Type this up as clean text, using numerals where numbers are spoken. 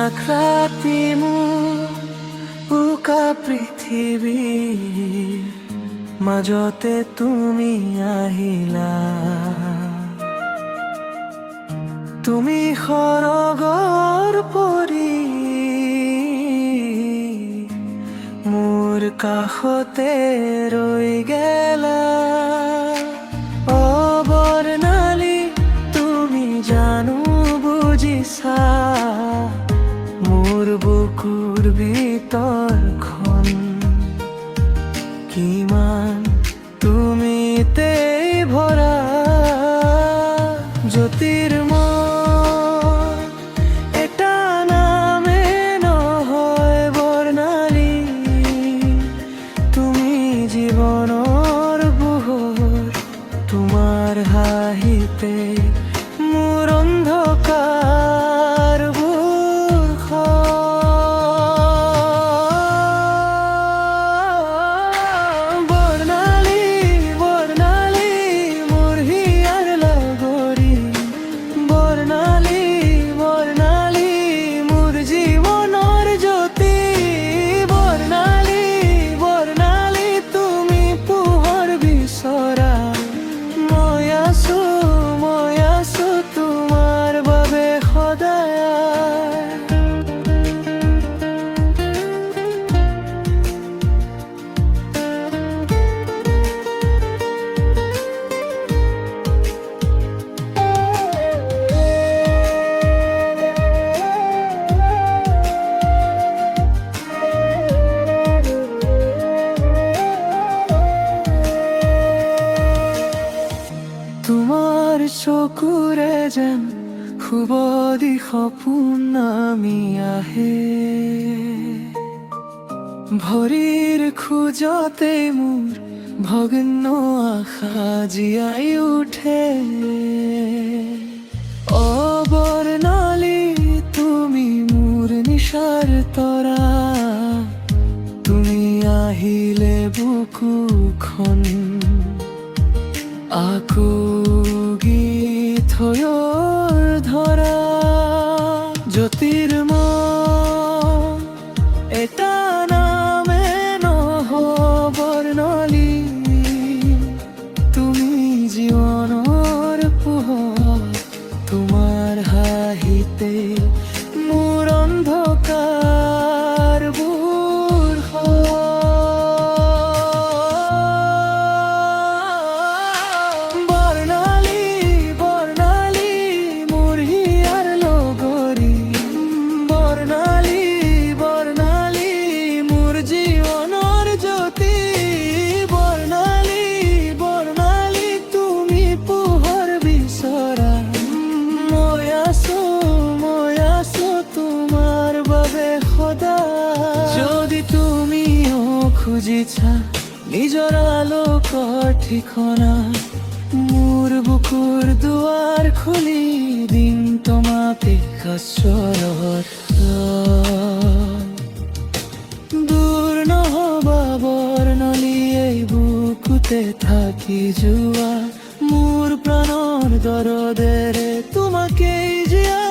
আক্ৰাতি মোৰ উকা পৃথিৱীৰ মাজতে তুমি আহিলা। তুমি সৰগৰ পৰি মোৰ কাষতে ৰৈ গেলা। অ বৰ্ণালী তুমি জানো বুজিছা মোৰ বুকুৰ ভিতৰখন কিমান তুমিতে ভৰা। জ্যোতিৰ্ময় এটা নামে নহয় বৰ্ণালী, তুমি জীৱনৰ পোহৰ, তোমাৰ হাঁহিতে মোৰ অন্ধকাৰবোৰ বৰ্ণালী বৰ্ণালী মোৰ হিয়াৰ লগৰী, বৰ্ণালী বৰ্ণালী মোৰ জীৱনৰ জ্যোতি। বৰ্ণালী বৰ্ণালী তুমি পোহৰ বিচৰা, মই আছো তোমাৰ বাবে সদায়। তোমাৰ চকুৰে যেন শুভ দিশ সপোন নামি আহে, ভৰিৰ খোজতে মোৰ ভগ্ন আশা জীয়াই উঠে। অ বৰ্ণালী তুমি মোৰ নিশাৰ তৰা, তুমি আহিলে বুকুখন আকৌ গীত হৈ ধৰা। জ্যোতিৰ্ময় এটা নামে নহয় বৰ্ণালী, তুমি জীৱনৰ পোহৰ, তোমাৰ হাঁহিতে মোৰ অন্ধকাৰবোৰ বৰ্ণালী বৰ্ণালী মোৰ হিয়াৰ লগৰী, বৰ্ণালী বৰ্ণালী মোৰ জীৱনৰ জ্যোতি। বৰ্ণালী বৰ্ণালী তুমি পোহৰ বিচৰা, মই আছো তোমাৰ বাবে সদায়। যদি তুমিও খুজিছা নিজৰ আলোকৰ ঠিকনা, মোৰ বুকুৰ দুৱাৰ খুলি দিম তোমাকে কাছৰত। দূৰ নহবা বৰ্ণালী এই বুকুতে থাকি যোৱা, মোৰ প্ৰাণৰ দৰদেৰে তোমাকেই জীয়া।